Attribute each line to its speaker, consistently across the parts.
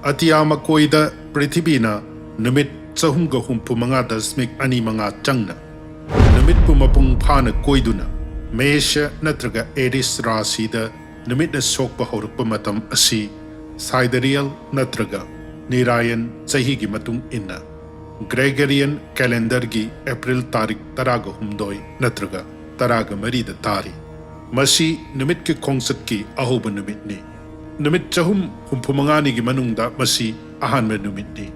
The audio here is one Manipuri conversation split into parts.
Speaker 1: Atiya makoida Prithibina Numit Chahumga Humpumanga Dasmik Animanga Changna Numit Pumapung Pana Koiduna Mesha Natraga Eris Rasida Numit na Sokpa Horukpa Matam Asi Sidereal Natraga Nirayan Chahi gi Matung Inna Gregorian Calendar gi April Tarik Taraga Humdoi Natraga Taraga Marida Tari Masi Numit ki khongchat ki ahoba numit ni Numit chahum humpumangani gi manungda masi ahanba numit ni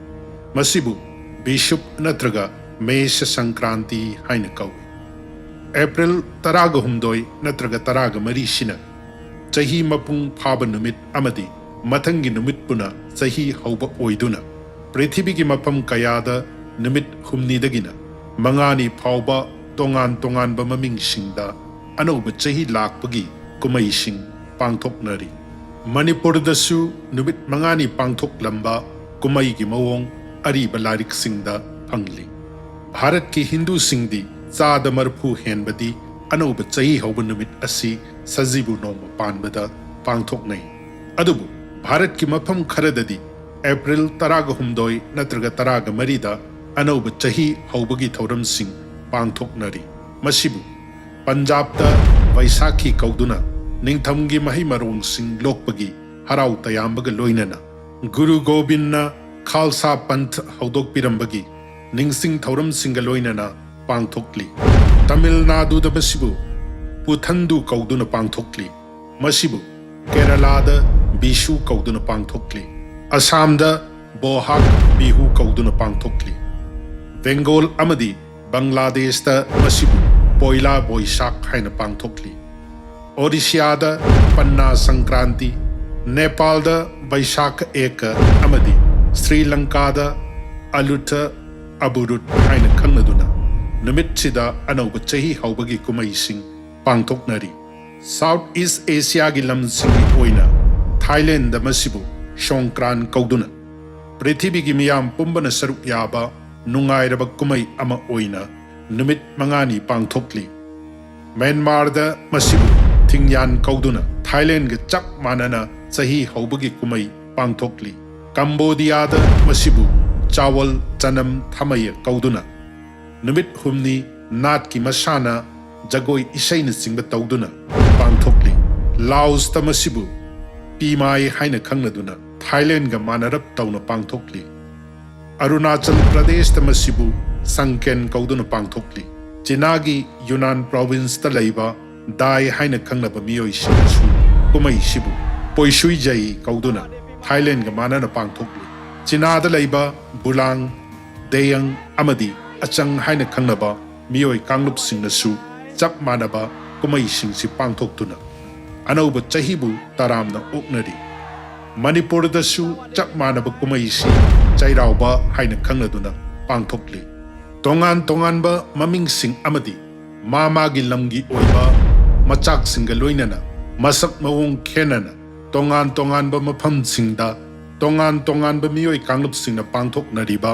Speaker 1: Masibu Bishop Natraga Mesha Sankranti haina kawi April Taraga Humdoi Natraga Taraga Marishina Chahi Mapung Phaba Numit Amadi Matangi Numit Puna Chahi Hauba Oiduna Prithibi gi Mapam Kayada Numit Humnidagina Mangani Phauba tonganba maming singda annouba chahi lakpagi kumhei sing pangthoknari Manipurdasu numit mangani pangthoklamba kumhei gi mawong ariba larik singda phangli Bharat ki Hindu singdi chada marphu henbadi annouba chahi hauba numit asi sajibu noma panbada pangthoknai adubu Bharat ki mafam kharadadi April taraga humdoi natraga taraga marida annouba chahi haubagi thauram sing pangthoknari Masibu Punjab da Vaisakhi kauduna Ningthamgi mahi marong sing lokpagi harao tayamba ga loinana Guru Gobinna Khalsa Panth haudok pirambagi Ningsing thauram sing ga loinana pangthokli Tamil Nadu da Masibu Puthandu kauduna pangthokli Masibu Kerala da Bishu kauduna pangthokli Assam da Bohag Bihu kauduna pangthokli Bengal amadi Bangladesh da Masibu Poila Boishak haina pangthokli Odisha da Panna Sankranti Nepal da Vaishak Eka amadi Sri Lanka da Aluta Aburut haina khangnaduna Numit sida annouba chahi haubagi kumhei sing pangthoknari South East Asia gi lam singi oina Thailand da Masibu Songkran kauduna Prithibi gi miyam pumbana saruk yaba Nungairaba kumhei ama oina Numit mangani pangthokli Myanmar da Masibu Thingyan kauduna Thailand ga chap mannana chahi houbagi kumhei pangthokli Cambodia da Masibu Chawal Chanam Thamaya kauduna Numit humni Nat ki masana Jagoi isaina singba tauduna pangthokli Laos da Masibu Pimai haina khangnaduna Thailand ga manarap tauna pangthokli Arunachal Pradesh da Masibu Sangken kauduna pangthokli Chinagi Yunnan province da laiba Dai haina khangnaba meeoi sinasu kumhei sibu Poishui Jai kauduna Thailand ga manana pangthokli China da laiba Bulang Deyang amadi Achang haina khangnaba meeoi Kanglupsing nasu chap manaba kumhei singsi pangthoktuna annouba chahibu taramna oknari Manipur da su chap manaba kumhei si Cheiraoriba haina khangnaduna pangthokli tonganba maming sing amadi mama gi lamgi oiba machak singga loinana masak mawong khenana tonganba mafam singda tonganba meeoi Kanglupsing na pangthoknariba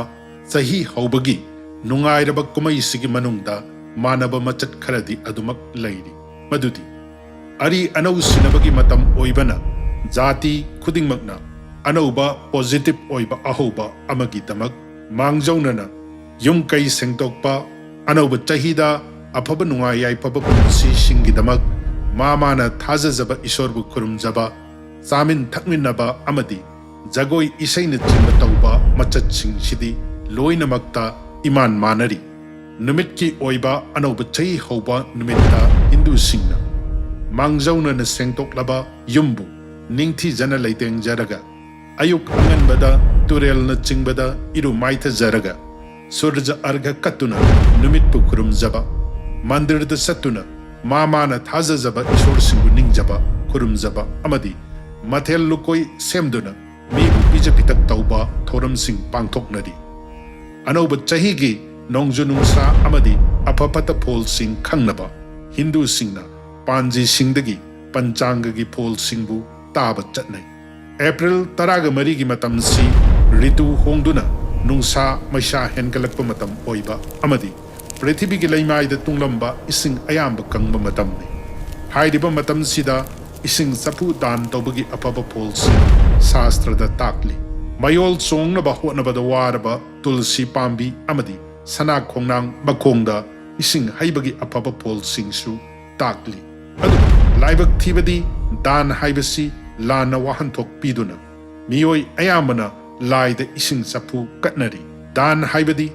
Speaker 1: chahi haubagi nungairaba kumhei sigi manungda manaba machat kharadi adumak lairi madudi ari anau sinabagi matam oibana jati khudingmakna annouba positive oiba ahoba amagi damak mangjaunana Yung kai sengtokpa annouba chahida afaba nungai yaifaba punsi singi damak mamana thajajaba isorbu khurumjaba chamin thakminnaba amadi jagoi isaina chingba tauba machat sing sidi loinamakta iman manari numit ki oiba annouba chahi hauba numitta Hindu singna mangjauna na sengtoklaba yumbu ningthi jana leiteng jaraga ayuk anganbada turel na chingbada iru maitha jaraga Surja arga katuna numit pu khurumjaba mandir da satuna mamana thajajaba isor singbu ningjaba khurumjaba amadi mathel lukoi semduna mi pija pitak tauba thoram sing pangthoknari annouba chahi gi nongju nungsa amadi apapata phol sing khangnaba Hindu singna panji singdagi panchanga gi phol singbu taba chatnai April taraga mari gi matam si ritu hongduna Nungsa maisha henkalakpa matam oiba amadi Prithibi gi laimai da tunglamba ising ayamba kangba matam ni hairiba matam sida ising sapu dan tawbagi apaba phol sing sastra da takli mayol songnaba hotnabada waraba tulsi pambi amadi sana khongnang makhongda ising haibagi afaba polsingsu takli adu laibak thibadi dan haibasi lana wahanthok piduna meoi ayamana laida ising sapu katnari dan haibadi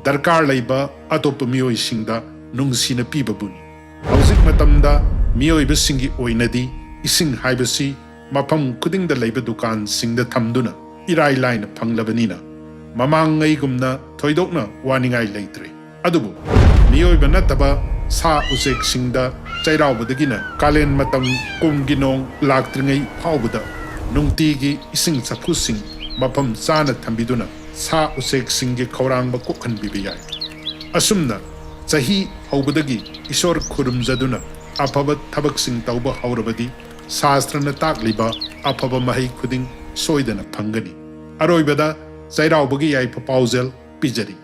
Speaker 1: darkar laiba atop meoi singda nungsina pibabuni hauzik matamda meoi basingi oinadi ising haibasi mafam kudingda laiba dukan singda thamduna irai laina phanglabanina mamang ngaigumna thoidokna waningai leitre adubu meoi banataba sa usek singda chairaubadagina kalen matam kumginong laktringay phawbada nungtigi ising saphusing mafam chana thambiduna sa usek singge khawrangba kokhan bibiyai asumna chahi houbagi isor khurumjaduna afaba thabak sing tauba haurabadi शास्त्रना ताकलिबा अफब महै खुदिंग सोइदना फंगनी अरोइबदा चाइराउबगी याइफ पाउजेल पिजरी।